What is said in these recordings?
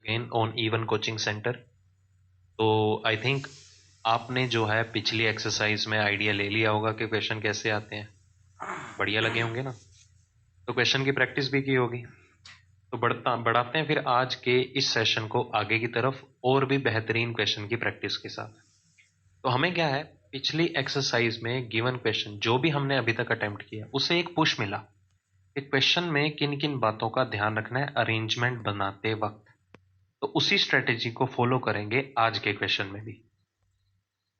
Again on even coaching centre. तो I think आपने जो है पिछली एक्सरसाइज में आइडिया ले लिया होगा कि क्वेश्चन कैसे आते हैं। बढ़िया लगे होंगे ना। तो क्वेश्चन की प्रैक्टिस भी की होगी। तो बढ़ाते हैं फिर आज के इस सेशन को आगे की तरफ और भी बेहतरीन क्वेश्चन की प्रैक्टिस के साथ। तो हमें क्या है, पिछली एक्सरसाइज में गिवन क्वेश्चन जो भी हमने अभी तक अटेम्प्ट किया उसे एक पुश मिला कि क्वेश्चन में किन किन बातों का ध्यान रखना है अरेंजमेंट बनाते वक्त। तो उसी स्ट्रेटेजी को फॉलो करेंगे आज के क्वेश्चन में भी।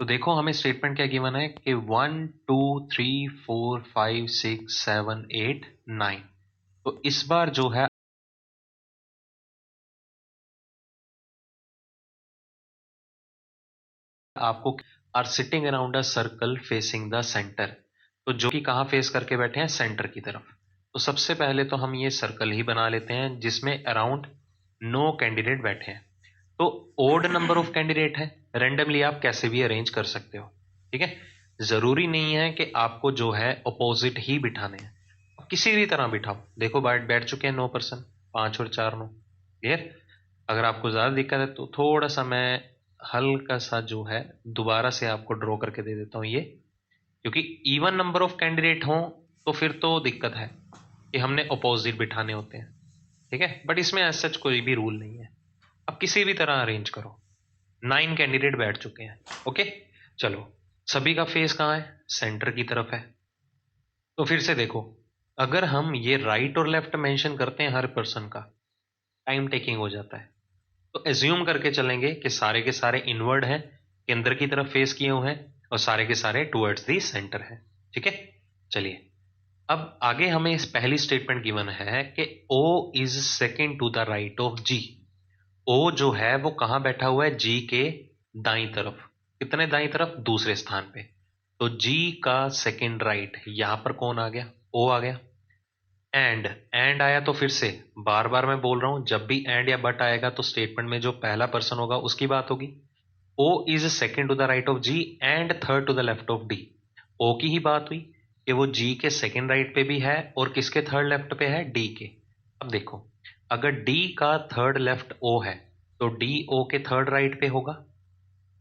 तो देखो हमें स्टेटमेंट क्या गिवन है कि 1 2 3 4 5 6 7 8 9। तो इस बार जो है आपको are sitting around a circle facing the centre. तो जो कि कहाँ फेस करके बैठे हैं, सेंटर की तरफ। तो सबसे पहले तो हम ये सर्कल ही बना लेते हैं जिसमें अराउंड 9 कैंडिडेट बैठे हैं। तो ओड नंबर ऑफ कैंडिडेट है, रेंडमली आप कैसे भी अरेंज कर सकते हो। ठीक है, जरूरी नहीं है कि आपको जो है अपोजिट ही बिठाने हैं, किसी भी तरह बिठाओ। देखो बैठ चुके हैं 9 पर्सन, 5 और 4 9। क्लियर। अगर आपको ज्यादा दिक्कत है तो थोड़ा सा मैं हल्का सा जो है दोबारा से आपको ड्रॉ करके दे देता हूं ये, क्योंकि इवन नंबर ऑफ कैंडिडेट हो तो फिर तो दिक्कत है कि हमने अपोजिट बिठाने होते हैं। ठीक है, बट इसमें ऐसा सच कोई भी रूल नहीं है, आप किसी भी तरह अरेंज करो। 9 कैंडिडेट बैठ चुके हैं। ओके, चलो सभी का फेस कहाँ है, सेंटर की तरफ है। तो फिर से देखो, अगर हम ये राइट और लेफ्ट मेंशन करते हैं हर पर्सन का, टाइम टेकिंग हो जाता है। तो एज्यूम करके चलेंगे कि सारे के सारे इनवर्ड हैं, केंद्र की तरफ फेस किए हुए हैं, और सारे के सारे टुवर्ड्स दी सेंटर है। ठीक है, चलिए अब आगे हमें इस पहली स्टेटमेंट गिवन है कि O is second to the right of G। O जो है वो कहां बैठा हुआ है, G के दाई तरफ। कितने दाई तरफ, दूसरे स्थान पे। तो G का सेकेंड राइट, यहां पर कौन आ गया, O आ गया। एंड आया तो फिर से बार बार मैं बोल रहा हूं, जब भी एंड या बट आएगा तो स्टेटमेंट में जो पहला पर्सन होगा उसकी बात होगी। O is second to the right of G and third to the left of D। O की ही बात हुई कि वो G के सेकेंड राइट पे भी है और किसके थर्ड लेफ्ट पे है, D के। अब देखो, अगर D का थर्ड लेफ्ट O है तो D O के थर्ड राइट पे होगा।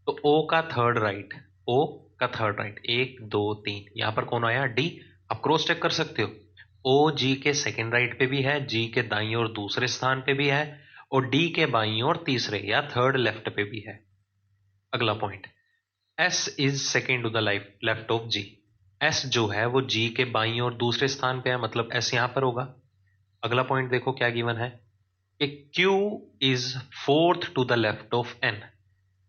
तो O का थर्ड राइट, O का थर्ड राइट, 1 2 3, यहां पर कौन आया, D। आप क्रॉस चेक कर सकते हो, O G के सेकेंड राइट पे भी है, G के दाईं ओर दूसरे स्थान पे भी है, और D के बाईं ओर तीसरे या थर्ड लेफ्ट पे भी है। अगला point, S is second to the left of G। S जो है वो G के बाईं ओर दूसरे स्थान पे है, मतलब S यहां पर होगा। अगला पॉइंट देखो क्या गिवन है कि Q is fourth to the left of N।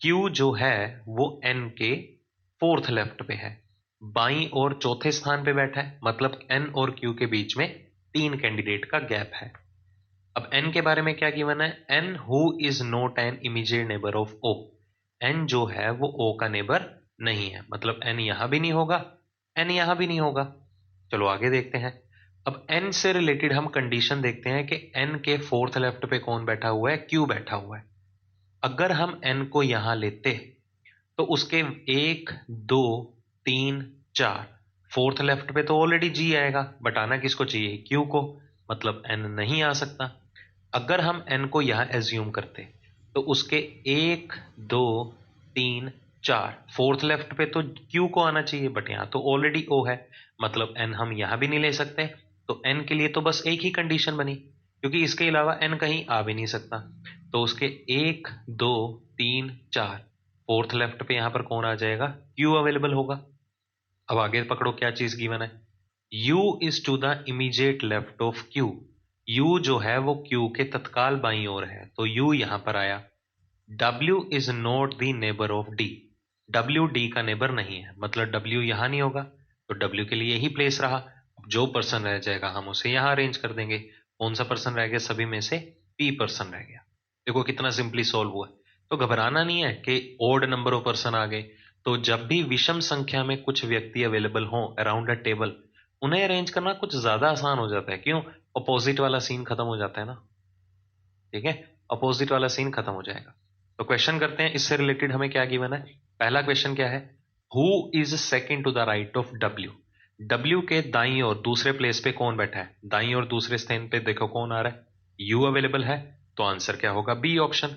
Q जो है वो N के फोर्थ लेफ्ट पे है, बाईं और चौथे स्थान पे बैठा है, मतलब N और Q के बीच में 3 कैंडिडेट का गैप है। अब N के बारे में क्या गिवन है, N who is not an immediate neighbour of O। N जो है वो O का नेबर नहीं है, मतलब N यहां भी नहीं होगा, N यहां भी नहीं होगा। चलो आगे देखते हैं। अब N से रिलेटेड हम कंडीशन देखते हैं कि N के फोर्थ लेफ्ट पे कौन बैठा हुआ है, Q बैठा हुआ है। अगर हम N को यहां लेते तो उसके 1 2 3 4, फोर्थ लेफ्ट पे तो ऑलरेडी G आएगा, बट आना किसको चाहिए, Q को, मतलब N नहीं आ सकता। अगर हम N को यहां एज्यूम करते तो उसके 1 2 3 4, फोर्थ लेफ्ट पे तो Q को आना चाहिए, बट यहां तो ऑलरेडी O है, मतलब N हम यहां भी नहीं ले सकते। तो N के लिए तो बस एक ही कंडीशन बनी, क्योंकि इसके अलावा N कहीं आ भी नहीं सकता। तो उसके 1 2 3 4, फोर्थ लेफ्ट पे यहां पर कौन आ जाएगा, Q अवेलेबल होगा। अब आगे पकड़ो क्या चीज गिवन है, U is to the immediate left of Q। U जो है वो Q के तत्काल बाईं ओर है, तो U यहां पर आया। W is not the neighbour of D। W D का नेबर नहीं है, मतलब W यहां नहीं होगा, तो W के लिए यही प्लेस रहा। जो पर्सन रह जाएगा हम उसे यहां अरेंज कर देंगे। कौन सा पर्सन रह गया, सभी में से P पर्सन रह गया। देखो कितना सिंपली सॉल्व हुआ। तो घबराना नहीं है कि ओड नंबर ऑफ पर्सन आ गए। तो जब भी विषम संख्या में कुछ व्यक्ति अवेलेबल हो अराउंड अ टेबल, उन्हें अरेंज करना कुछ ज्यादा आसान हो जाता है। क्यों, अपोजिट वाला सीन खत्म हो जाता है ना। ठीक है, अपोजिट वाला सीन खत्म हो जाएगा। तो क्वेश्चन करते हैं, इससे रिलेटेड हमें क्या गिवन है। पहला क्वेश्चन क्या है, who is second to the right of W। W के दाईं और दूसरे प्लेस पे कौन बैठा है, दाईं और दूसरे स्थान पे देखो कौन आ रहा है, U अवेलेबल है। तो आंसर क्या होगा? B option.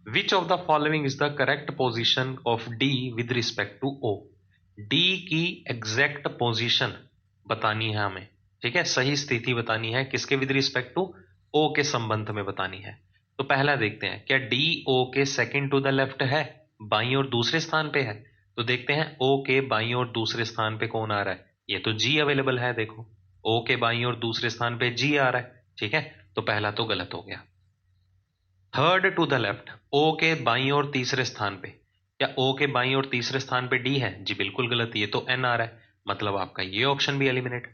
Which of the following is the correct position of D with respect to O? D की एग्जैक्ट पोजीशन बतानी है हमें, ठीक है, सही स्थिति बतानी है, किसके विद रिस्पेक्ट टू? ओ के संबंध में बतानी है। तो पहला देखते हैं, क्या डी ओ के सेकंड टू द लेफ्ट है, बाईं और दूसरे स्थान पे है? तो देखते हैं ओ के बाईं और दूसरे स्थान पे कौन आ रहा है। ये तो जी अवेलेबल है, देखो ओ के बाईं और दूसरे स्थान पे जी आ रहा है, ठीक है, तो पहला तो गलत हो गया। थर्ड टू द लेफ्ट, ओ के बाईं और तीसरे स्थान पे, क्या ओ के बाईं और तीसरे स्थान पे डी है? जी बिल्कुल गलत, ये तो एन आ रहा है, मतलब आपका ये ऑप्शन भी eliminate.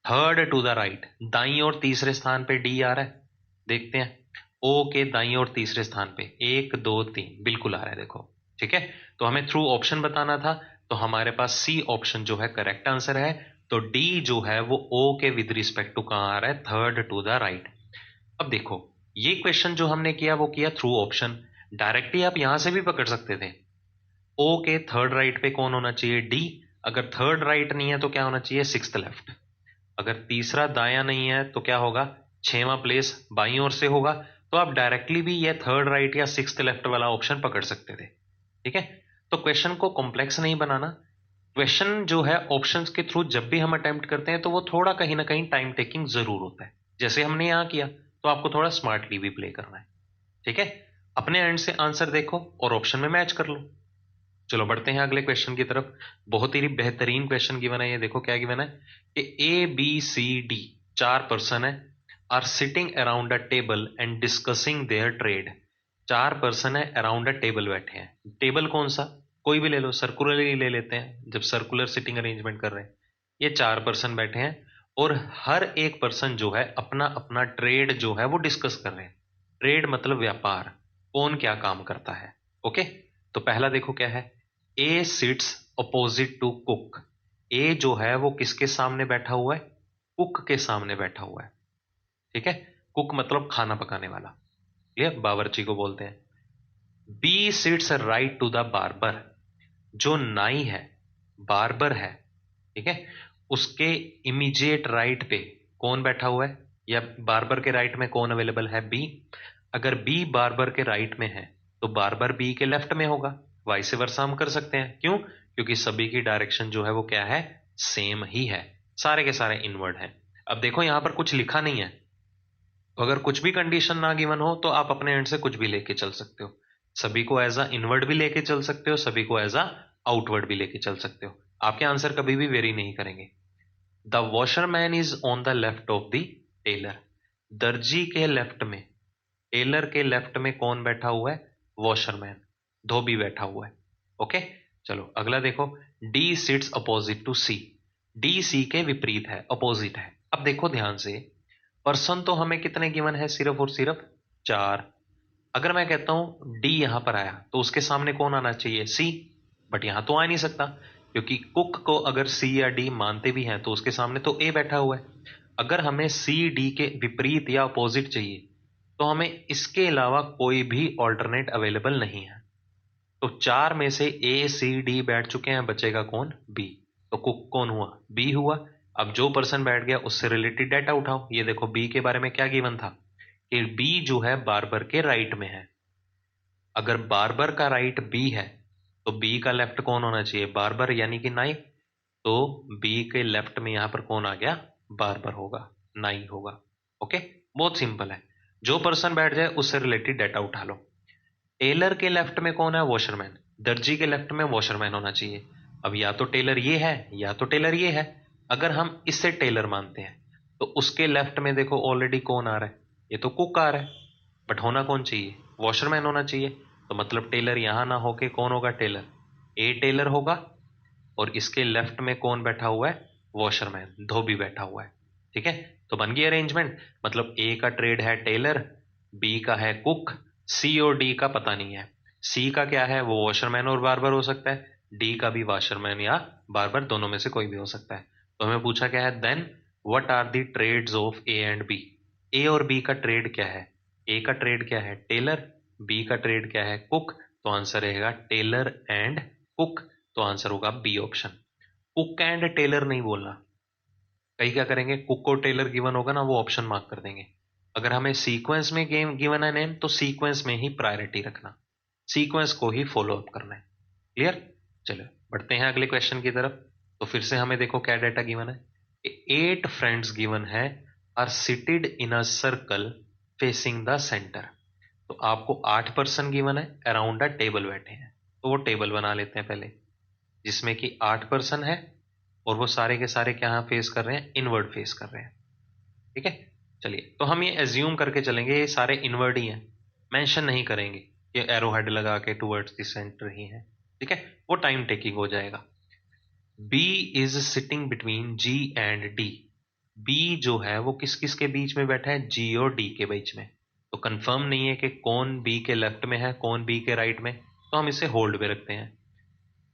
Third to the right, दाईं और तीसरे स्थान पे डी आ रहा है, देखते हैं ओ के दाईं और तीसरे स्थान पे, एक दो तीन, बिल्कुल आ रहा है, देखो, ठीक है। तो हमें थ्रू ऑप्शन बताना था, तो हमारे पास सी ऑप्शन जो है करेक्ट आंसर है। तो डी जो है वो ओ के विद रिस्पेक्ट टू कहां आ रहा है? Third to the right. अब देखो, ये क्वेश्चन जो हमने किया वो किया थ्रू ऑप्शन, डायरेक्टली आप यहां से भी पकड़ सकते थे। ओ के थर्ड राइट पे कौन होना चाहिए? डी। अगर थर्ड राइट नहीं है तो क्या होना चाहिए? Sixth left. अगर तीसरा दाया नहीं है तो क्या होगा? छठवां प्लेस बाईं ओर से होगा। तो आप डायरेक्टली भी ये थर्ड राइट या सिक्स्थ लेफ्ट वाला ऑप्शन पकड़ सकते थे, ठीक है। तो क्वेश्चन को कॉम्प्लेक्स नहीं बनाना। क्वेश्चन जो है ऑप्शंस के थ्रू जब भी हम अटेम्प्ट करते हैं तो वो थोड़ा कहीं ना कहीं टाइम टेकिंग जरूर होता है, जैसे हमने यहाँ किया, तो आपको थोड़ा स्मार्टली भी प्ले करना है, ठीक है। अपने एंड से आंसर देखो और ऑप्शन में मैच कर लो। चलो बढ़ते हैं अगले क्वेश्चन की तरफ। बहुत ही बेहतरीन क्वेश्चन गिवन है, ये देखो क्या गिवन है कि ए बी सी डी, चार पर्सन है, are sitting around a table and discussing their trade. चार पर्सन है, अराउंड अ टेबल बैठे हैं। टेबल कौन सा? कोई भी ले लो, सर्कुलर ही ले लेते हैं, जब सर्कुलर सिटिंग अरेंजमेंट कर रहे हैं। ये चार पर्सन बैठे हैं और हर एक पर्सन जो है अपना अपना ट्रेड जो है वो डिस्कस कर रहे हैं। ट्रेड मतलब व्यापार, कौन क्या काम करता है, ओके। तो पहला देखो क्या है, ए सिट्स अपोजिट टू कुक। ए जो है वो किसके सामने बैठा हुआ है? कुक के सामने बैठा हुआ है, ठीक है। कुक मतलब खाना पकाने वाला, ये बावर्ची को बोलते हैं। B sits right to the barber. जो नाई है, बार्बर है, ठीक है, उसके इमीडिएट राइट पे कौन बैठा हुआ है? या बार्बर के राइट में कौन अवेलेबल है? बी। अगर बी बार्बर के राइट में है तो बार्बर बी के लेफ्ट में होगा। वाइस वर्सा हम कर सकते हैं, क्यों? क्योंकि सभी की डायरेक्शन जो है वो क्या है? सेम ही है, सारे के सारे इनवर्ड हैं। अब देखो यहां पर कुछ लिखा नहीं है, तो अगर कुछ भी कंडीशन ना गिवन हो तो आप अपने एंड से कुछ भी लेके चल सकते हो। सभी को एज अ इनवर्ड भी लेके चल सकते हो, सभी को एज अ आउटवर्ड भी लेके चल सकते हो, आपके आंसर कभी भी वेरी नहीं करेंगे। The washerman is on the left of the tailor. दर्जी के लेफ्ट में, टेलर के लेफ्ट में कौन बैठा हुआ है? वॉशरमैन, धोबी बैठा हुआ है, ओके। चलो अगला देखो, D sits opposite to C. D C के विपरीत है, अपोजिट है। अब देखो ध्यान से, पर्सन तो हमें कितने गिवन है? सिर्फ और सिर्फ चार। अगर मैं कहता हूं डी यहां पर आया तो उसके सामने कौन आना चाहिए? सी। बट यहां तो आ नहीं सकता, क्योंकि कुक को अगर सी या डी मानते भी हैं तो उसके सामने तो ए बैठा हुआ है। अगर हमें सी डी के विपरीत या अपोजिट चाहिए तो हमें इसके अलावा कोई भी ऑल्टरनेट अवेलेबल नहीं है। तो चार में से ए सी डी बैठ चुके हैं, बचेगा कौन? बी। तो कुक कौन हुआ? बी हुआ। अब जो पर्सन बैठ गया उससे रिलेटेड डाटा उठाओ। ये देखो बी के बारे में क्या गिवन था कि बी जो है बार्बर के राइट में है। अगर बार्बर का राइट बी है तो बी का लेफ्ट कौन होना चाहिए? बार्बर यानी कि नाई। तो बी के लेफ्ट में यहां पर कौन आ गया? बार्बर होगा, नाई होगा, ओके। बहुत सिंपल है, जो पर्सन बैठ जाए उससे रिलेटेड डाटा उठा लो। टेलर के लेफ्ट में कौन है? वॉशरमैन। दर्जी के लेफ्ट में वॉशरमैन होना चाहिए। अब या तो टेलर ये है या तो टेलर ये है। अगर हम इससे टेलर मानते हैं तो उसके लेफ्ट में देखो ऑलरेडी कौन आ रहा है? ये तो कुक आ रहा है, बट होना कौन चाहिए? वॉशरमैन होना चाहिए। तो मतलब टेलर यहां ना होके कौन होगा? टेलर, ए टेलर होगा। और इसके लेफ्ट में कौन बैठा हुआ है? वॉशरमैन, धोबी बैठा हुआ है, ठीक है। तो बन गई अरेंजमेंट, मतलब ए का ट्रेड है टेलर, बी का है कुक, सी और डी का पता नहीं है। सी का क्या है? वो वॉशरमैन और बार्बर हो सकता है, डी का भी वॉशरमैन या बार्बर, दोनों में से कोई भी हो सकता है। तो हमें पूछा क्या है then, what are the trades of A and B? A और बी का ट्रेड क्या है? ए का ट्रेड क्या है? टेलर। बी का ट्रेड क्या है? कुक। तो आंसर रहेगा टेलर एंड कुक। तो आंसर होगा B option. Cook and tailor नहीं बोलना, कहीं क्या करेंगे, कुक और टेलर गिवन होगा ना वो ऑप्शन मार्क कर देंगे। अगर हमें सीक्वेंस में गेम गिवन है नेम तो सीक्वेंस में ही प्रायोरिटी रखना, सीक्वेंस को ही फॉलो अप करना है। क्लियर? चलो बढ़ते हैं अगले क्वेश्चन की तरफ। तो फिर से हमें देखो क्या डाटा गिवन है। 8 फ्रेंड्स गिवन है are seated in a circle facing the centre. तो आपको 8 पर्सन गिवन है, अराउंड अ टेबल बैठे हैं। तो वो टेबल बना लेते हैं पहले, जिसमें कि 8 पर्सन है और वो सारे के सारे क्या फेस कर रहे हैं, इनवर्ड फेस कर रहे हैं। ठीक है, चलिए तो हम ये एज्यूम करके चलेंगे ये सारे इनवर्ड ही हैं, मेंशन नहीं करेंगे, ये एरो हेड लगा के टुवर्ड्स द सेंटर ही है। ठीक है, वो टाइम टेकिंग हो जाएगा। B is sitting between G and D. B जो है वो किस किस के बीच में बैठा है, जी और डी के बीच में। तो कंफर्म नहीं है कि कौन बी के लेफ्ट में है कौन बी के राइट में, तो हम इसे होल्ड पे रखते हैं।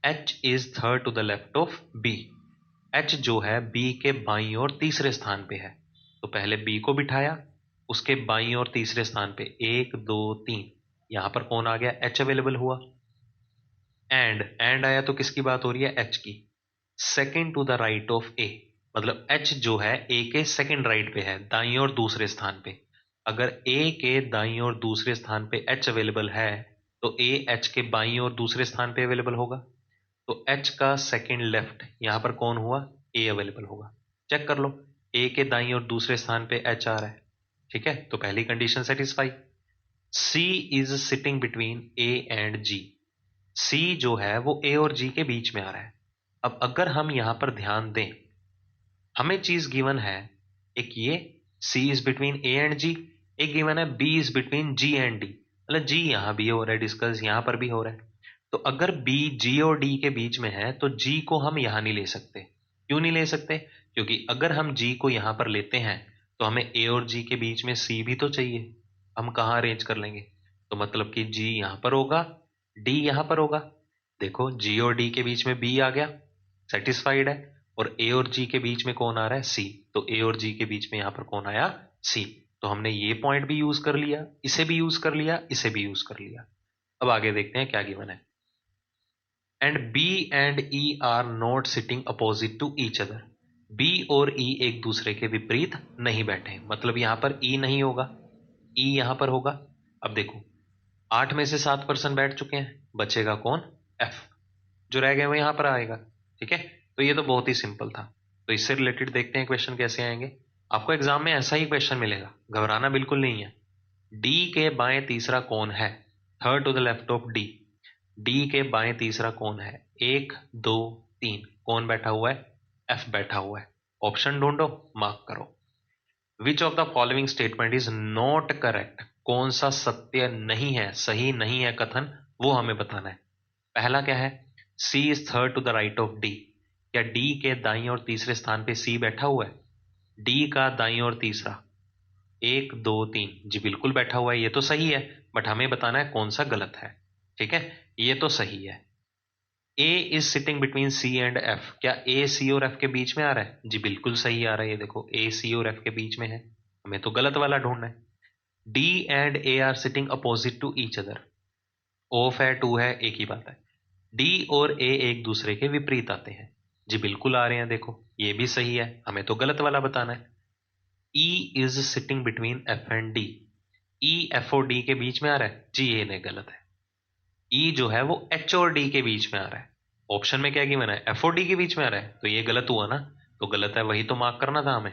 H is third to the left of B. H जो है बी के बाईं और तीसरे स्थान पे है, तो पहले बी को बिठाया, उसके बाईं और तीसरे स्थान पे 1 2 3, यहां पर कौन आ गया, एच अवेलेबल हुआ। एंड आया तो किसकी बात हो रही है, एच की। Second to the right of A, मतलब एच जो है ए के सेकेंड राइट पे है, दाईं और दूसरे स्थान पे। अगर ए के दाईं और दूसरे स्थान पे एच अवेलेबल है तो ए एच के बाईं और दूसरे स्थान पे अवेलेबल होगा। तो एच का सेकेंड लेफ्ट यहां पर कौन हुआ, ए अवेलेबल होगा। चेक कर लो, ए के दाईं और दूसरे स्थान पे एच आ रहा है। ठीक है, तो पहली condition satisfy. C is sitting between A and G. C जो है वो ए और जी के बीच में आ रहा है। अब अगर हम यहां पर ध्यान दें, हमें चीज गिवन है, एक ये C is between A and G, एक गिवन है B is between G and D, मतलब जी यहां भी हो रहा है डिस्कस, यहां पर भी हो रहा है। तो अगर बी जी और डी के बीच में है तो जी को हम यहां नहीं ले सकते। क्यों नहीं ले सकते, क्योंकि अगर हम जी को यहां पर लेते हैं तो हमें ए और जी के बीच में सी भी तो चाहिए, हम कहाँ अरेंज कर लेंगे। तो मतलब कि जी यहां पर होगा, डी यहां पर होगा। देखो जी और डी के बीच में बी आ गया, सेटिस्फाइड है, और ए और जी के बीच में कौन आ रहा है, सी। तो ए और जी के बीच में यहां पर कौन आया, सी। तो हमने ये पॉइंट भी यूज कर लिया, इसे भी यूज कर लिया, इसे भी यूज कर लिया। अब आगे देखते हैं क्या गिवन है। And B and E are not sitting opposite to each other. B और ई एक दूसरे के विपरीत नहीं बैठे, मतलब यहां पर ई नहीं होगा, ई यहां पर होगा। अब देखो 8 में से 7 पर्सन बैठ चुके हैं, बचेगा कौन, एफ। जो रह गए वो यहां पर आएगा। ठीक है, तो ये तो बहुत ही सिंपल था। तो इससे रिलेटेड देखते हैं क्वेश्चन कैसे आएंगे। आपको एग्जाम में ऐसा ही क्वेश्चन मिलेगा, घबराना बिल्कुल नहीं है। डी के बाएं तीसरा कौन है, third to the left of D. D के बाएं तीसरा कौन है, 1 2 3, कौन बैठा हुआ है, एफ बैठा हुआ है। ऑप्शन ढूंढो, मार्क करो। विच of the following statement is not correct, कौन सा सत्य नहीं है, सही नहीं है कथन, वो हमें बताना है। पहला क्या है, C is third to the right of D. क्या डी के दाईं और तीसरे स्थान पे सी बैठा हुआ है, डी का दाईं और तीसरा 1 2 3, जी बिल्कुल बैठा हुआ है, ये तो सही है। बट हमें बताना है कौन सा गलत है। ठीक है, ये तो सही है। A is sitting between C and F. क्या ए सी और एफ के बीच में आ रहा है, जी बिल्कुल सही आ रहा है, ये देखो ए सी और एफ के बीच में है। हमें तो गलत वाला ढूंढना है। D and A are sitting opposite to each other. Of है, टू है, एक ही बात है। डी और ए एक दूसरे के विपरीत आते हैं, जी बिल्कुल आ रहे हैं, देखो ये भी सही है, हमें तो गलत वाला बताना है। E is sitting between F and D. E F और डी के बीच में आ रहा है, जी ये नहीं, गलत है। ई जो है वो एच और डी के बीच में आ रहा है। ऑप्शन में क्या गिवन है, एफ और डी के बीच में आ रहा है, तो ये गलत हुआ ना, तो गलत है, वही तो मार्क करना था हमें।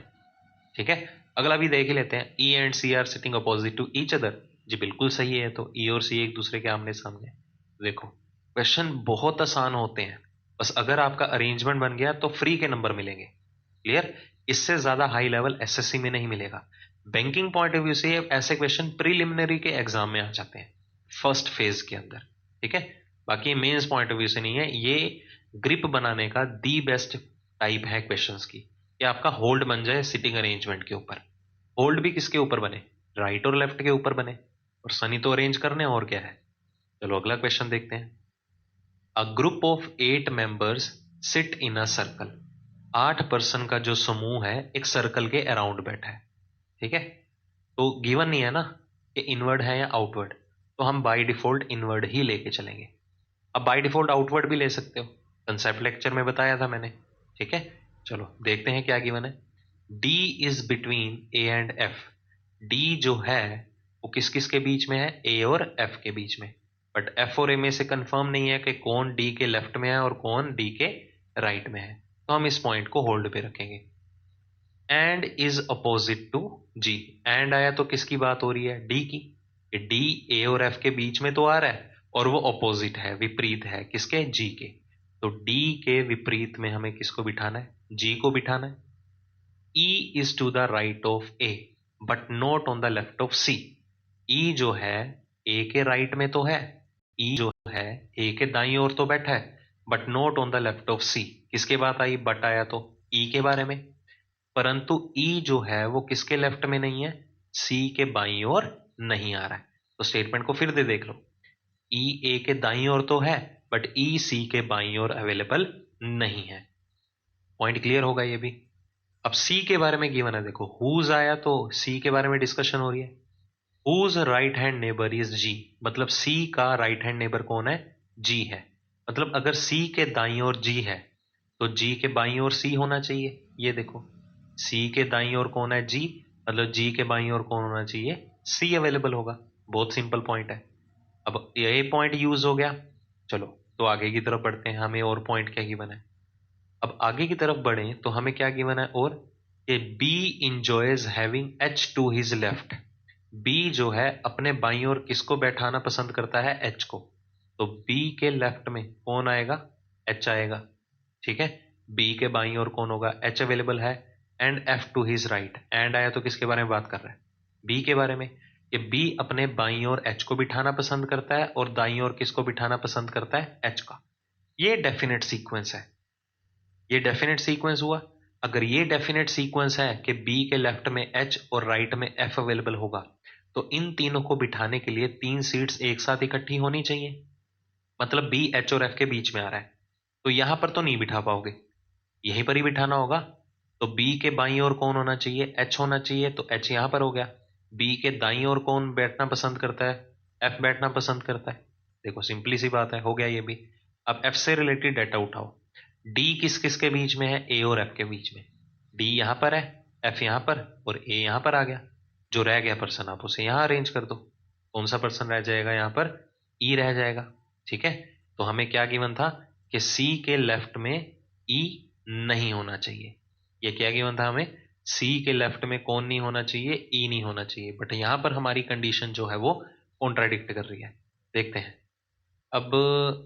ठीक है, अगला भी देख ही लेते हैं। E and C are sitting opposite to each other, जी बिल्कुल सही है, तो ई और सी एक दूसरे के आमने सामने। देखो क्वेश्चन बहुत आसान होते हैं, बस अगर आपका अरेंजमेंट बन गया तो फ्री के नंबर मिलेंगे। क्लियर, इससे ज्यादा हाई लेवल एसएससी में नहीं मिलेगा। बैंकिंग पॉइंट ऑफ व्यू से ऐसे क्वेश्चन प्रीलिमिनरी के एग्जाम में आ जाते हैं, फर्स्ट फेज के अंदर। ठीक है, बाकी मेंस पॉइंट ऑफ व्यू से नहीं है। ये ग्रिप बनाने का दी बेस्ट टाइप है क्वेश्चंस की, कि आपका होल्ड बन जाए सिटिंग अरेंजमेंट के ऊपर। होल्ड भी किसके ऊपर बने, राइट और लेफ्ट के ऊपर बने, और सनी तो अरेंज करने, और क्या है। चलो अगला क्वेश्चन देखते हैं। A group of 8 members sit in a circle. 8 person का जो समूह है एक सर्कल के अराउंड बैठा है। ठीक है, तो गिवन नहीं है ना कि इनवर्ड है या आउटवर्ड, तो हम बाय डिफॉल्ट इनवर्ड ही लेके चलेंगे। अब बाय डिफॉल्ट आउटवर्ड भी ले सकते हो, कंसेप्ट लेक्चर में बताया था मैंने। ठीक है, चलो देखते हैं क्या गिवन है। D is between A and F. D जो है वो किस किस के बीच में है, ए और एफ के बीच में, बट एफ और ए में से कंफर्म नहीं है कि कौन डी के लेफ्ट में है और कौन डी के राइट में है, तो हम इस पॉइंट को होल्ड पे रखेंगे। And is opposite to G, and आया तो किसकी बात हो रही है, डी की। डी ए और एफ के बीच में तो आ रहा है और वो अपोजिट है, विपरीत है किसके, जी के। तो डी के विपरीत में हमें किसको बिठाना है, जी को बिठाना है। E is to the right of A but not on the left of C। E जो है A के राइट में तो है, E जो है A के दाईं ओर तो बैठा है, but not on the left of C। किसके बात आई, बट आया तो E के बारे में, परंतु E जो है वो किसके लेफ्ट में नहीं है, C के बाईं ओर नहीं आ रहा है। तो स्टेटमेंट को फिर दे देख लो, E A के दाईं ओर तो है बट E C के बाईं ओर अवेलेबल नहीं है। पॉइंट क्लियर होगा ये भी। अब सी के बारे में गिवन है, देखो हुज आया तो सी के बारे में डिस्कशन हो रही है। Whose right hand neighbour is G, मतलब सी का राइट हैंड नेबर कौन है, जी है। मतलब अगर सी के दाईं ओर जी है तो जी के बाईं ओर सी होना चाहिए। ये देखो सी के दाईं ओर कौन है, जी, मतलब जी के बाईं ओर कौन होना चाहिए, सी अवेलेबल होगा। बहुत सिंपल पॉइंट है। अब ये पॉइंट यूज हो गया, चलो तो आगे की तरफ बढ़ते हैं। हमें और पॉइंट क्या गिवन है, अब आगे की तरफ बढ़े तो हमें क्या गिवन है, और कि B enjoys having H to his left. B जो है अपने बाईं ओर किसको बैठाना पसंद करता है, एच को। तो बी के लेफ्ट में कौन आएगा, एच आएगा, ठीक है। बी के बाईं ओर कौन होगा, एच अवेलेबल है। And F two his right, and आया तो किसके बारे में बात कर रहा है, बी के बारे में। कि बी अपने बाईं ओर एच को बिठाना पसंद करता है और दाईं ओर किसको बिठाना पसंद करता है, एच का। ये डेफिनेट सीक्वेंस है, ये डेफिनेट सीक्वेंस हुआ। अगर ये डेफिनेट सीक्वेंस है कि बी के लेफ्ट में एच और राइट में एफ अवेलेबल होगा, तो इन तीनों को बिठाने के लिए 3 सीट्स एक साथ इकट्ठी होनी चाहिए। मतलब बी एच और एफ के बीच में आ रहा है, तो यहां पर तो नहीं बिठा पाओगे, यहीं पर ही बिठाना होगा। तो बी के बाईं ओर कौन होना चाहिए, एच होना चाहिए, तो एच यहां पर हो गया। बी के दाईं ओर कौन बैठना पसंद करता है, एफ बैठना पसंद करता है। देखो सिंपली सी बात है, हो गया ये भी। अब एफ से रिलेटेड डाटा उठाओ। डी किस किस के बीच में है, ए और एफ के बीच में। डी यहां पर है, एफ यहां पर और ए यहां पर आ गया। जो रह गया पर्सन आप उसे यहां अरेंज कर दो। कौन सा पर्सन रह जाएगा यहां पर, ई रह जाएगा, ठीक है। तो हमें क्या गिवन था कि सी के लेफ्ट में ई नहीं होना चाहिए। ये क्या गिवन था हमें, सी के लेफ्ट में कौन नहीं होना चाहिए, ई नहीं होना चाहिए। बट यहां पर हमारी कंडीशन जो है वो कॉन्ट्राडिक्ट कर रही है। देखते हैं अब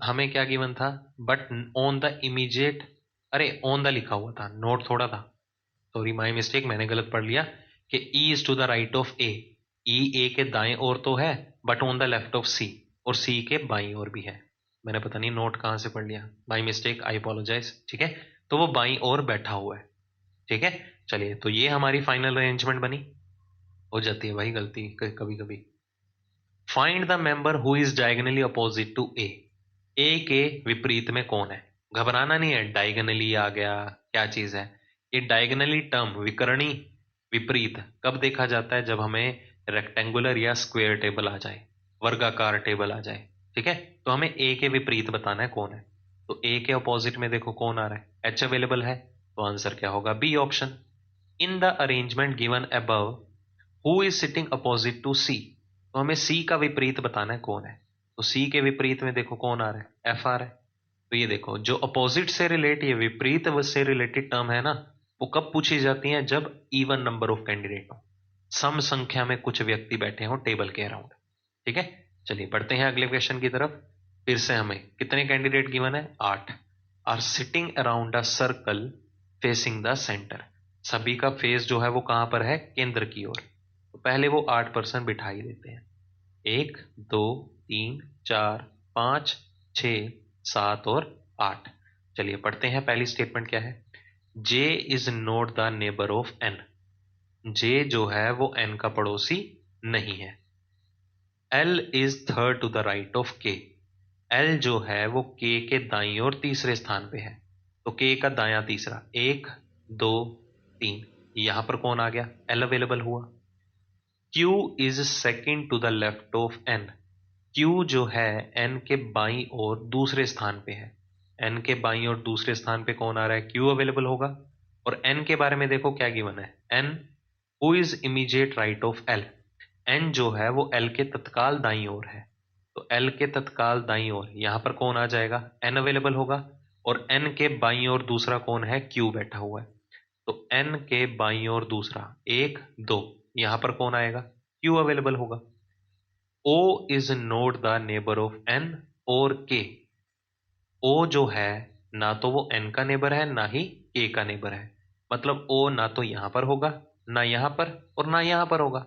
हमें क्या गिवन था, बट ऑन द इमीडिएट, अरे ऑन द लिखा हुआ था, नोट थोड़ा था, सॉरी माय मिस्टेक, मैंने गलत पढ़ लिया कि E is to the right of A. E A के दाएं ओर तो है but on the left of C, और सी के बाईं ओर भी है। मैंने पता नहीं नोट कहां से पढ़ लिया, माय मिस्टेक, आई अपोलोजाइज, ठीक है। तो वो बाईं ओर बैठा हुआ है, ठीक है। चलिए तो ये हमारी फाइनल अरेंजमेंट बनी। हो जाती है भाई गलती कभी कभी। Find the member who is diagonally opposite to A. A के विपरीत में कौन है, घबराना नहीं है, डायगनली आ गया क्या चीज है। ये डायगनली टर्म, विकर्णी विपरीत, कब देखा जाता है, जब हमें रेक्टेंगुलर या स्क्वायर टेबल आ जाए, वर्गाकार टेबल आ जाए, ठीक है। तो हमें ए के विपरीत बताना है कौन है। तो ए के अपोजिट में देखो कौन आ रहा है, एच अवेलेबल है, तो आंसर क्या होगा, B option. In the arrangement given above who is sitting opposite to C. तो हमें सी का विपरीत बताना है कौन है। तो सी के विपरीत में देखो कौन आ रहा है, एफ आ रहा है। तो ये देखो जो अपोजिट से रिलेट, ये विपरीत से रिलेटेड टर्म है ना, वो कब पूछी जाती है, जब इवन नंबर ऑफ कैंडिडेट हो, सम संख्या में कुछ व्यक्ति बैठे हो टेबल के अराउंड, ठीक है। चलिए बढ़ते हैं अगले क्वेश्चन की तरफ। फिर से हमें कितने कैंडिडेट गिवन है, 8 are sitting around a circle facing the centre. सभी का फेस जो है वो कहां पर है, केंद्र की ओर। तो पहले वो 8 पर्सन बिठा ही देते हैं, 1 2 3 4 5 6 7 और 8। चलिए पढ़ते हैं, पहली स्टेटमेंट क्या है, J is not the neighbour of N. J जो है वो एन का पड़ोसी नहीं है। L is third to the right of K. L जो है वो के के दाईं ओर तीसरे स्थान पे है। तो के का दायां तीसरा, 1 2 3, यहां पर कौन आ गया, एल अवेलेबल हुआ। Q is second to the left of N। Q जो है N के बाईं ओर दूसरे स्थान पे है। N के बाईं ओर दूसरे स्थान पे कौन आ रहा है, Q अवेलेबल होगा। और N के बारे में देखो क्या गिवन है, N who is immediate right of L। N जो है वो एल के तत्काल दाईं ओर है, तो एल के तत्काल दाईं ओर यहां पर कौन आ जाएगा, एन अवेलेबल होगा, और एन के बाईं ओर दूसरा कौन है, क्यू बैठा हुआ है, तो एन के बाईं ओर दूसरा 1 2, यहां पर कौन आएगा, क्यू अवेलेबल होगा। O is not the neighbour of N और के, ओ जो है ना तो वो एन का नेबर है ना ही के का नेबर है, मतलब ओ ना तो यहां पर होगा ना यहां पर और ना यहां पर होगा,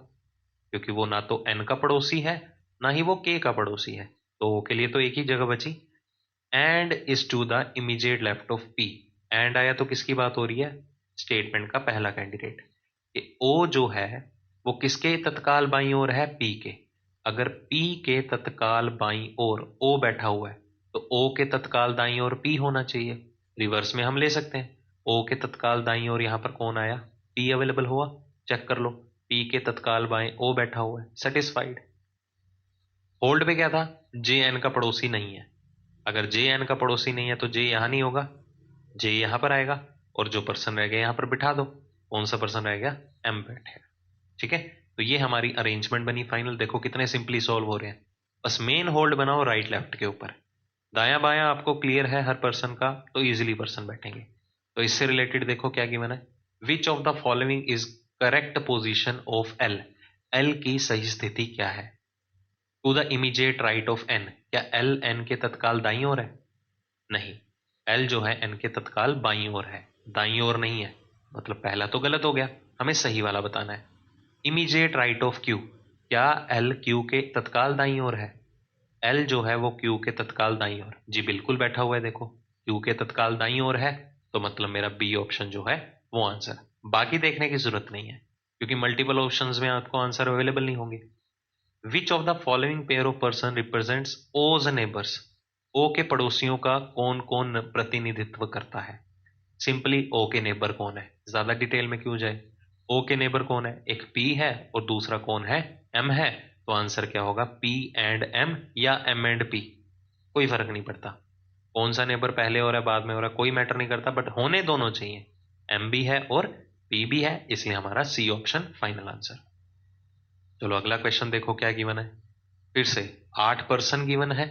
क्योंकि वो ना तो एन का पड़ोसी है ना ही वो के का पड़ोसी है, तो ओ के लिए तो एक ही जगह बची। And is to the immediate left of P, and आया तो किसकी बात हो रही है, स्टेटमेंट का पहला कैंडिडेट, कि ओ जो है वो किसके तत्काल बाईं ओर है, पी के। अगर पी के तत्काल बाईं ओर ओ बैठा हुआ है तो ओ के तत्काल दाईं ओर पी होना चाहिए। रिवर्स में हम ले सकते हैं, ओ के तत्काल दाईं ओर यहां पर कौन आया, पी अवेलेबल हुआ, चेक कर लो, पी के तत्काल बाएं ओ बैठा हुआ है, सेटिस्फाइड। होल्ड पे क्या था, जे एन का पड़ोसी नहीं है, अगर जे एन का पड़ोसी नहीं है तो जे यहां नहीं होगा, जे यहां पर आएगा, और जो पर्सन रह गया यहां पर बिठा दो, कौन सा पर्सन रह गया, एम बैठेगा। ठीक है, तो ये हमारी अरेंजमेंट बनी फाइनल, देखो कितने सिंपली सॉल्व हो रहे हैं। बस मेन होल्ड बनाओ राइट लेफ्ट के ऊपर, दायां बायां आपको क्लियर है हर पर्सन का, तो इजीली पर्सन बैठेंगे। तो इससे रिलेटेड देखो क्या गिवन है, which of the following is correct position of L, L की सही स्थिति क्या है, to the immediate right of N, क्या एल एन के तत्काल दाईं ओर है, नहीं, एल जो है एन के तत्काल बाईं ओर है, दाईं ओर नहीं है, मतलब पहला तो गलत हो गया, हमें सही वाला बताना है। इमीडिएट राइट ऑफ क्यू, क्या एल क्यू के तत्काल दाईं ओर है, एल जो है वो क्यू के तत्काल दाईं ओर, जी बिल्कुल बैठा हुआ है, देखो क्यू के तत्काल दाईं ओर है, तो मतलब मेरा बी ऑप्शन जो है वो आंसर। बाकी देखने की जरूरत नहीं है, क्योंकि मल्टीपल ऑप्शंस में आपको आंसर अवेलेबल नहीं होंगे। विच of the following pair of person represents ओज नेबर्स, ओ के पड़ोसियों का कौन कौन प्रतिनिधित्व करता है, सिंपली ओ के नेबर कौन है, ज्यादा डिटेल में क्यों जाए, ओ के नेबर कौन है, एक पी है और दूसरा कौन है, एम है, तो आंसर क्या होगा, पी एंड एम या एम एंड पी, कोई फर्क नहीं पड़ता, कौन सा नेबर पहले हो रहा है बाद में हो रहा है कोई मैटर नहीं करता, बट होने दोनों चाहिए, एम भी है और पी भी है, इसलिए हमारा सी ऑप्शन फाइनल आंसर। चलो अगला क्वेश्चन देखो क्या गिवन है, फिर से 8 पर्सन गिवन है,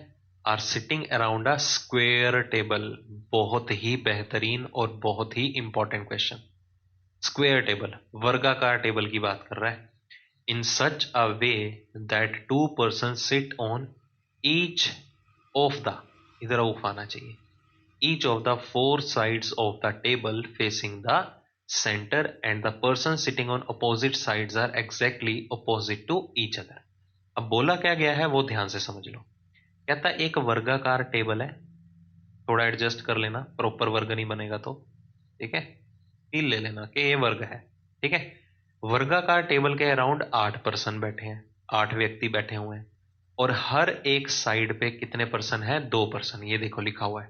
are sitting around a square table, बहुत ही बेहतरीन और बहुत ही इंपॉर्टेंट क्वेश्चन। स्क्वेयर टेबल, वर्गाकार टेबल की बात कर रहा है, in such a way that 2 person sit on each of the, इधर ऑफ आना चाहिए, each of the 4 sides of the table facing the center and the person sitting on opposite sides are exactly opposite to each other। अब बोला क्या गया है वो ध्यान से समझ लो, कहता एक वर्गाकार टेबल है, थोड़ा एडजस्ट कर लेना, प्रॉपर वर्ग नहीं बनेगा तो, ठीक है, फील ले लेना कि ये वर्ग है, ठीक है। वर्गाकार टेबल के अराउंड 8 पर्सन बैठे हैं, 8 व्यक्ति बैठे हुए हैं, और हर एक साइड पे कितने पर्सन है, 2 पर्सन, ये देखो लिखा हुआ है,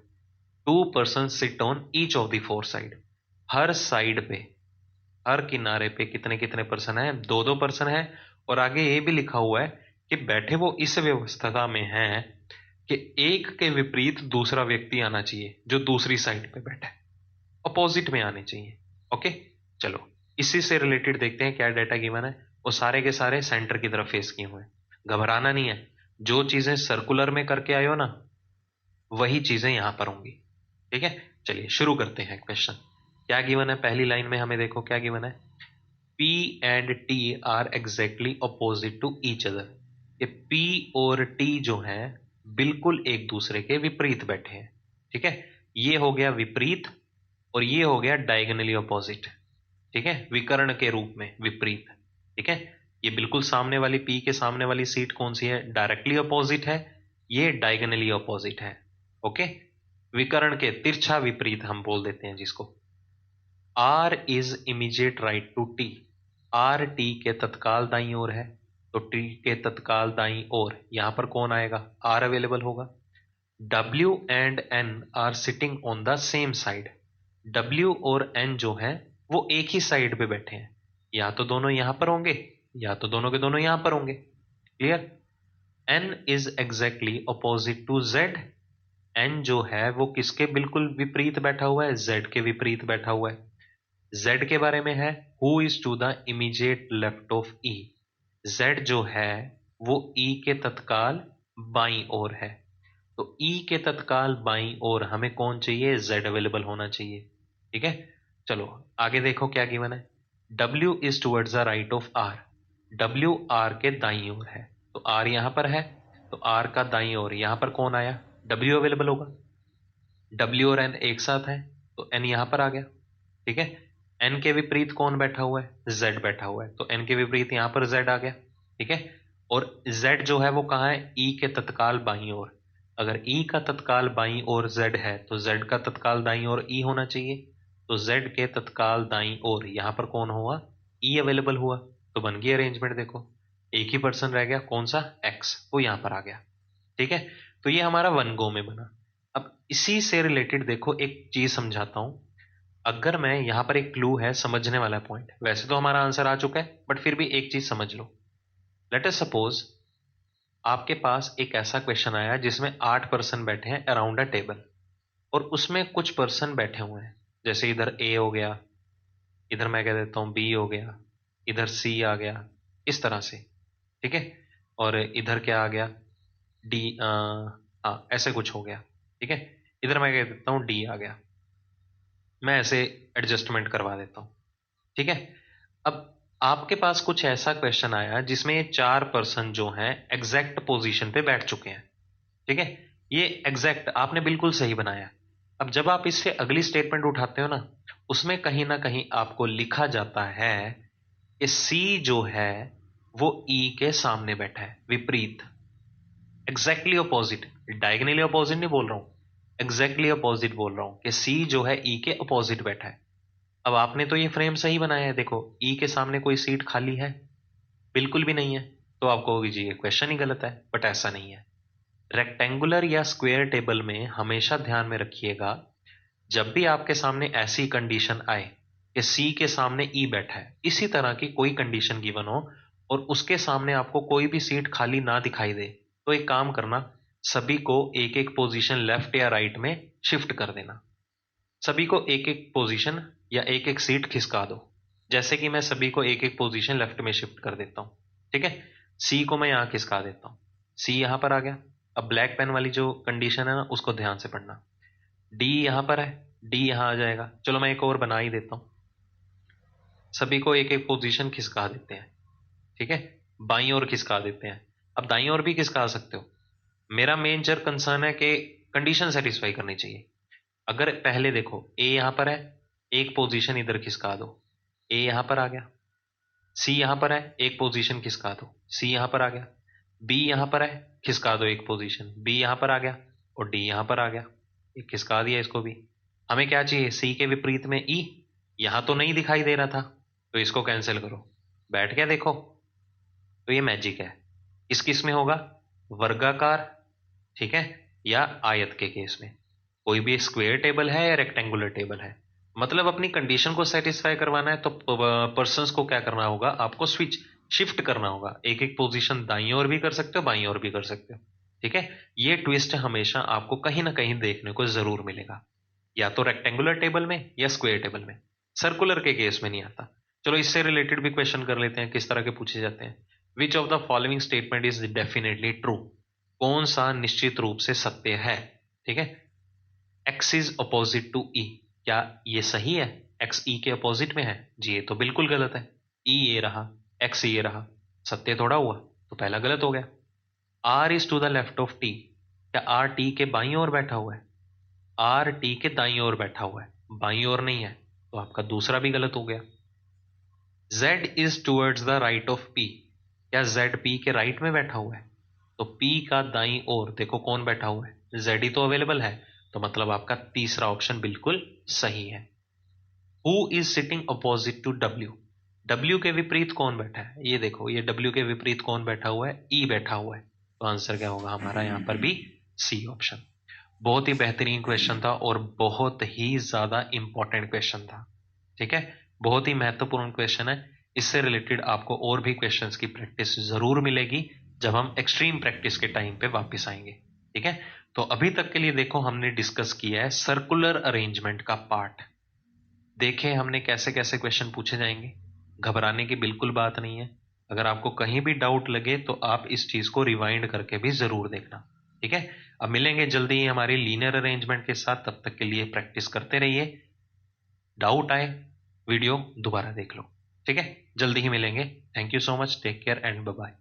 2 person sit on each of the 4 side, her side पे, हर किनारे पे कितने कितने पर्सन है, 2 पर्सन है, और आगे ये भी लिखा हुआ है कि बैठे वो इस व्यवस्था में है कि एक के विपरीत दूसरा व्यक्ति आना चाहिए जो दूसरी साइड पे बैठा है, अपोजिट में आने चाहिए। ओके, चलो इसी से रिलेटेड देखते हैं क्या डाटा गिवन है, वो सारे के सारे सेंटर की तरफ फेस किए हुए हैं, घबराना नहीं है, जो चीजें सर्कुलर में करके आयो ना वही चीजें यहां पर होंगी, ठीक है। चलिए शुरू करते हैं क्वेश्चन, क्या गिवन है, पहली लाइन में हमें देखो क्या गिवन है, P and T are exactly opposite to each other, ये P और T जो है बिल्कुल एक दूसरे के विपरीत बैठे हैं, ठीक है, ये हो गया विपरीत और ये हो गया डायगोनली अपोजिट, ठीक है, विकर्ण के रूप में विपरीत, ठीक है। ये बिल्कुल सामने वाली P के सामने वाली सीट कौन सी है, डायरेक्टली अपोजिट है, ये डायगोनली अपोजिट है, ओके, विकर्ण के तिरछा विपरीत हम बोल देते हैं जिसको। R is immediate right to T, R T के तत्काल दाईं ओर है, तो टी के तत्काल दाईं ओर यहां पर कौन आएगा, आर अवेलेबल होगा। W and N are sitting on the same side, W और N जो है वो एक ही साइड पे बैठे हैं, या तो दोनों यहां पर होंगे या तो दोनों के दोनों यहां पर होंगे, clear. N is exactly opposite to Z, N जो है वो किसके बिल्कुल विपरीत बैठा हुआ है, Z के विपरीत बैठा हुआ है। Z के बारे में है who is to the immediate left of E, z जो है वो e के तत्काल बाईं ओर है, तो e के तत्काल बाईं ओर हमें कौन चाहिए, z अवेलेबल होना चाहिए। ठीक है, चलो आगे देखो क्या गिवन है। w is towards the right of r, w r के दाईं ओर है, तो r यहां पर है, तो r का दाईं ओर यहां पर कौन आया, w अवेलेबल होगा। w और n एक साथ है, तो n यहां पर आ गया। ठीक है, n के विपरीत कौन बैठा हुआ है, z बैठा हुआ है, तो n के विपरीत यहां पर z आ गया। ठीक है, और z जो है वो कहाँ है, e के तत्काल बाईं ओर। अगर e का तत्काल बाईं ओर z है तो z का तत्काल दाईं ओर e होना चाहिए, तो z के तत्काल दाईं ओर यहां पर कौन हुआ, e अवेलेबल हुआ, तो बन गई अरेंजमेंट। देखो एक ही पर्सन रह गया, कौन सा, x, वो यहां पर आ गया। ठीक है, तो ये हमारा वन गो में बना। अब इसी से रिलेटेड देखो एक चीज समझाता हूं। अगर मैं यहां पर एक क्लू है, समझने वाला पॉइंट, वैसे तो हमारा आंसर आ चुका है बट फिर भी एक चीज समझ लो। लेट अस सपोज आपके पास एक ऐसा क्वेश्चन आया जिसमें 8 पर्सन बैठे हैं अराउंड अ टेबल, और उसमें कुछ पर्सन बैठे हुए हैं, जैसे इधर ए हो गया, इधर मैं कह देता हूं बी हो गया, इधर सी आ गया, इस तरह से। ठीक है, और इधर क्या आ गया, डी, हाँ ऐसे कुछ हो गया। ठीक है, इधर मैं कह देता हूं डी आ गया, मैं ऐसे एडजस्टमेंट करवा देता हूं। ठीक है, अब आपके पास कुछ ऐसा क्वेश्चन आया जिसमें ये 4 पर्सन जो हैं एग्जैक्ट पोजीशन पे बैठ चुके हैं। ठीक है, ये एग्जैक्ट आपने बिल्कुल सही बनाया। अब जब आप इससे अगली स्टेटमेंट उठाते हो ना, उसमें कहीं ना कहीं आपको लिखा जाता है कि सी जो है वो ई के सामने बैठा है, विपरीत, एग्जैक्टली अपोजिट, डायगनली अपोजिट नहीं बोल रहा हूं, एग्जैक्टली अपोजिट बोल रहा हूं कि सी जो है ई के अपोजिट बैठा है। अब आपने तो ये फ्रेम सही बनाया है, देखो ई के सामने कोई सीट खाली है, बिल्कुल भी नहीं है, तो आपको होगी जी ये क्वेश्चन ही गलत है, बट ऐसा नहीं है। रेक्टेंगुलर या स्क्वायर टेबल में हमेशा ध्यान में रखिएगा, जब भी आपके सामने ऐसी कंडीशन आए कि सी के सामने ई बैठा है, इसी तरह की कोई कंडीशन गिवन हो और उसके सामने आपको कोई भी सीट खाली ना दिखाई दे, तो एक काम करना, सभी को एक एक पोजीशन लेफ्ट या राइट में शिफ्ट कर देना। सभी को एक एक पोजीशन या एक एक सीट खिसका दो, जैसे कि मैं सभी को एक एक पोजीशन लेफ्ट में शिफ्ट कर देता हूं। ठीक है, सी को मैं यहां खिसका देता हूं, सी यहां पर आ गया। अब ब्लैक पेन वाली जो कंडीशन है ना उसको ध्यान से पढ़ना, डी यहां पर है, डी यहां आ जाएगा। चलो मैं एक और बना ही देता हूं, सभी को एक एक पोजीशन खिसका देते हैं। ठीक है, बाईं ओर खिसका देते हैं, अब दाईं ओर भी खिसका सकते हो। मेरा मेन जर कंसर्न है कि कंडीशन सेटिस्फाई करनी चाहिए। अगर पहले देखो ए यहां पर है, एक पोजीशन इधर खिसका दो, ए यहां पर आ गया। सी यहां पर है, एक पोजीशन खिसका दो, सी यहां पर आ गया। बी यहां पर है, खिसका दो एक पोजीशन, बी यहां पर आ गया, और डी यहां पर आ गया, एक खिसका दिया इसको भी। हमें क्या चाहिए, सी के विपरीत में ई, यहां तो नहीं दिखाई दे रहा था, तो इसको कैंसिल करो, बैठ गया देखो। तो ये मैजिक है, किस किस में होगा, वर्गाकार, ठीक है, या आयत के केस में। कोई भी स्क्वायर टेबल है या रेक्टेंगुलर टेबल है, मतलब अपनी कंडीशन को सेटिस्फाई करवाना है तो पर्संस को क्या करना होगा, आपको स्विच शिफ्ट करना होगा, एक एक पोजीशन दाईं ओर भी कर सकते हो, बाईं ओर भी कर सकते हो। ठीक है, ये ट्विस्ट हमेशा आपको कहीं ना कहीं देखने को जरूर मिलेगा, या तो रेक्टेंगुलर टेबल में या स्क्वायर टेबल में, सर्कुलर के केस में नहीं आता। चलो इससे रिलेटेड भी क्वेश्चन कर लेते हैं, किस तरह के पूछे जाते हैं। विच of the following statement is definitely true, कौन सा निश्चित रूप से सत्य है। ठीक है, x is opposite to e, क्या ये सही है, x e के अपोजिट में है, जी ये तो बिल्कुल गलत है, e ये रहा, x ये रहा, सत्य थोड़ा हुआ, तो पहला गलत हो गया। r is to the left of t, क्या r t के बाईं ओर बैठा हुआ है, r t के दाईं ओर बैठा हुआ है, बाईं ओर नहीं है, तो आपका दूसरा भी गलत हो गया। z is towards the right of p, क्या z p के राइट में बैठा हुआ है, तो p का दाईं ओर देखो कौन बैठा हुआ है, z ही तो अवेलेबल है, तो मतलब आपका तीसरा ऑप्शन बिल्कुल सही है। Who is sitting opposite to w, w के विपरीत कौन बैठा है, ये देखो ये w के विपरीत कौन बैठा हुआ है, e बैठा हुआ है, तो आंसर क्या होगा हमारा यहाँ पर भी सी ऑप्शन। बहुत ही बेहतरीन क्वेश्चन था और बहुत ही ज्यादा इंपॉर्टेंट क्वेश्चन था। ठीक है, बहुत ही महत्वपूर्ण क्वेश्चन है, इससे रिलेटेड आपको और भी क्वेश्चंस की प्रैक्टिस जरूर मिलेगी जब हम एक्सट्रीम प्रैक्टिस के टाइम पे वापस आएंगे। ठीक है, तो अभी तक के लिए देखो हमने डिस्कस किया है सर्कुलर अरेंजमेंट का पार्ट, देखें हमने कैसे कैसे क्वेश्चन पूछे जाएंगे, घबराने की बिल्कुल बात नहीं है। अगर आपको कहीं भी डाउट लगे तो आप इस चीज को रिवाइंड करके भी जरूर देखना। ठीक है, अब मिलेंगे जल्दी ही हमारी लीनियर अरेंजमेंट के साथ, तब तक के लिए प्रैक्टिस करते रहिए। डाउट आए वीडियो दोबारा देख लो। ठीक है, जल्दी ही मिलेंगे। Thank you so much, take care and bye bye.